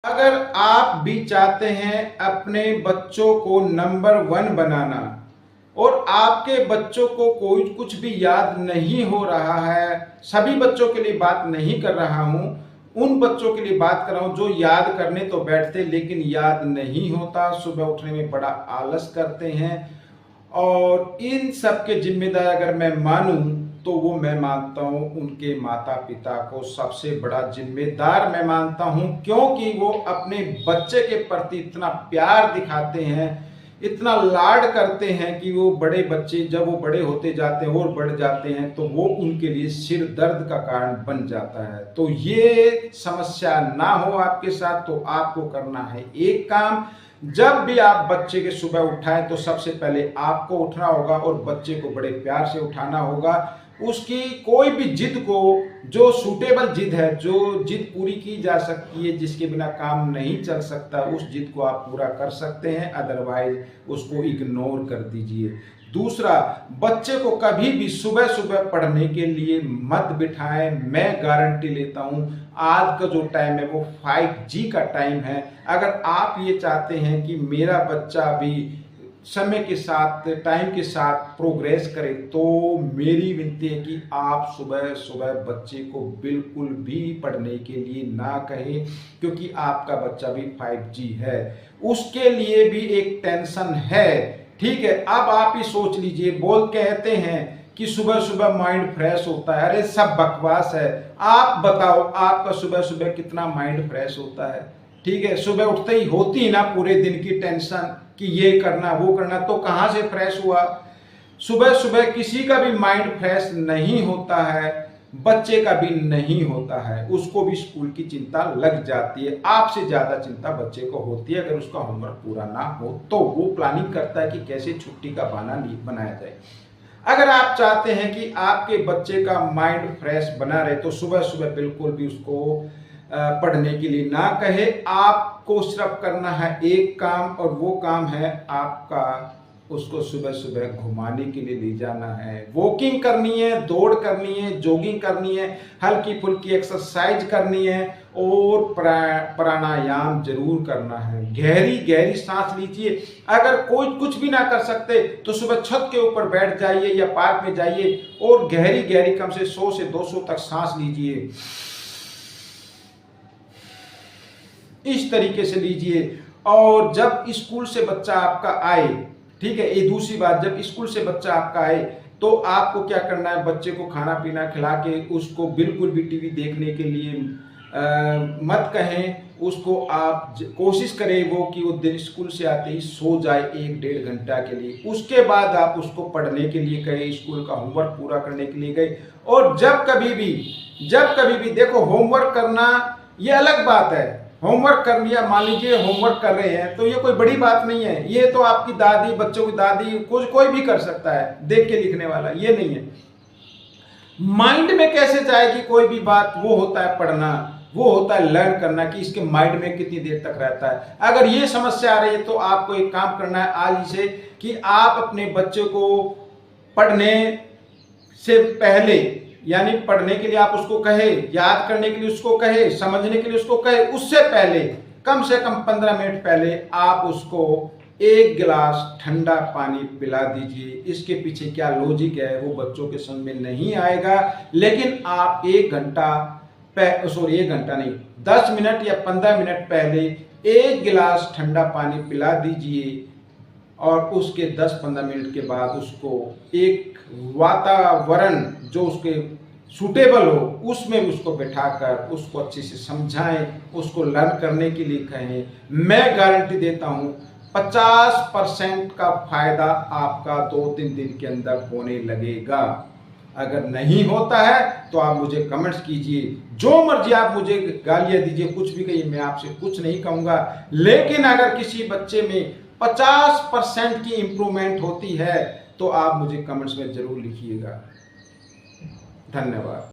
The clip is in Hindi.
अगर आप भी चाहते हैं अपने बच्चों को नंबर 1 बनाना और आपके बच्चों को कोई कुछ भी याद नहीं हो रहा है, सभी बच्चों के लिए बात नहीं कर रहा हूं, उन बच्चों के लिए बात कर रहा हूं जो याद करने तो बैठते लेकिन याद नहीं होता, सुबह उठने में बड़ा आलस करते हैं। और इन सब के जिम्मेदार अगर मैं मानूं तो वो मैं मानता हूं उनके माता पिता को सबसे बड़ा जिम्मेदार मैं मानता हूं, क्योंकि वो अपने बच्चे के प्रति इतना प्यार दिखाते हैं, इतना लाड करते हैं कि वो बड़े बच्चे जब वो बड़े होते जाते हैं और बढ़ जाते हैं तो वो उनके लिए सिर दर्द का कारण बन जाता है। तो ये समस्या ना हो आपके साथ तो आपको करना है एक काम, जब भी आप बच्चे के सुबह उठाएं तो सबसे पहले आपको उठना होगा और बच्चे को बड़े प्यार से उठाना होगा। उसकी कोई भी जिद को, जो सूटेबल जिद है, जो जिद पूरी की जा सकती है, जिसके बिना काम नहीं चल सकता, उस जिद को आप पूरा कर सकते हैं, अदरवाइज उसको इग्नोर कर दीजिए। दूसरा, बच्चे को कभी भी सुबह सुबह पढ़ने के लिए मत बिठाएं। मैं गारंटी लेता हूं आज का जो टाइम है वो 5G का टाइम है। अगर आप ये चाहते हैं कि मेरा बच्चा भी समय के साथ, टाइम के साथ प्रोग्रेस करे, तो मेरी विनती है कि आप सुबह सुबह बच्चे को बिल्कुल भी पढ़ने के लिए ना कहें, क्योंकि आपका बच्चा भी 5G है, उसके लिए भी एक टेंशन है। ठीक है, अब आप ही सोच लीजिए, बोल कहते हैं कि सुबह सुबह माइंड फ्रेश होता है, अरे सब बकवास है। आप बताओ आपका सुबह सुबह कितना माइंड फ्रेश होता है? ठीक है, सुबह उठते ही होती ना पूरे दिन की टेंशन कि ये करना वो करना, तो कहां से फ्रेश हुआ? सुबह सुबह किसी का भी माइंड फ्रेश नहीं होता है, बच्चे का भी नहीं होता है, उसको भी स्कूल की चिंता लग जाती है। आपसे ज्यादा चिंता बच्चे को होती है। अगर उसका होमवर्क पूरा ना हो तो वो प्लानिंग करता है कि कैसे छुट्टी का बहाना बनाया जाए। अगर आप चाहते हैं कि आपके बच्चे का माइंड फ्रेश बना रहे तो सुबह सुबह बिल्कुल भी उसको पढ़ने के लिए ना कहे। आपको सिर्फ करना है एक काम, और वो काम है आपका उसको सुबह सुबह घुमाने के लिए ले जाना है। वॉकिंग करनी है, दौड़ करनी है, जॉगिंग करनी है, हल्की फुल्की एक्सरसाइज करनी है और प्राणायाम जरूर करना है। गहरी गहरी सांस लीजिए। अगर कोई कुछ भी ना कर सकते तो सुबह छत के ऊपर बैठ जाइए या पार्क में जाइए और गहरी गहरी कम से 100 से 200 तक सांस लीजिए। इस तरीके से लीजिए। और जब स्कूल से बच्चा आपका आए, ठीक है, ये दूसरी बात, जब स्कूल से बच्चा आपका आए तो आपको क्या करना है, बच्चे को खाना पीना खिला के उसको बिल्कुल भी टीवी देखने के लिए मत कहें। उसको आप कोशिश करें वो कि वो दिन स्कूल से आते ही सो जाए 1-1.5 घंटा के लिए। उसके बाद आप उसको पढ़ने के लिए कहें, स्कूल का होमवर्क पूरा करने के लिए गए। और जब कभी भी देखो, होमवर्क करना ये अलग बात है। होमवर्क कर लिया, मान लीजिए होमवर्क कर रहे हैं तो ये कोई बड़ी बात नहीं है। ये तो आपकी दादी, बच्चों की दादी, कोई भी कर सकता है देख के लिखने वाला, ये नहीं है। माइंड में कैसे जाएगी कोई भी बात, वो होता है पढ़ना, वो होता है लर्न करना कि इसके माइंड में कितनी देर तक रहता है। अगर ये समस्या आ रही है तो आपको एक काम करना है आज से कि आप अपने बच्चे को पढ़ने से पहले, यानी पढ़ने के लिए आप उसको कहे, याद करने के लिए उसको कहे, समझने के लिए उसको कहे, उससे पहले कम से कम 15 मिनट पहले आप उसको 1 गिलास ठंडा पानी पिला दीजिए। इसके पीछे क्या लॉजिक है वो बच्चों के समझ में नहीं आएगा, लेकिन आप 1 घंटा नहीं, 10 मिनट या 15 मिनट पहले 1 गिलास ठंडा पानी पिला दीजिए और उसके 10-15 मिनट के बाद उसको एक वातावरण जो उसके सूटेबल हो उसमें उसको बिठाकर उसको अच्छे से समझाएं, उसको लर्न करने के लिए कहें। मैं गारंटी देता हूं 50% का फायदा आपका 2-3 दिन के अंदर होने लगेगा। अगर नहीं होता है तो आप मुझे कमेंट्स कीजिए, जो मर्जी आप मुझे गालियां दीजिए, कुछ भी कहिए, मैं आपसे कुछ नहीं कहूंगा। लेकिन अगर किसी बच्चे में 50% की इंप्रूवमेंट होती है तो आप मुझे कमेंट्स में जरूर लिखिएगा। धन्यवाद।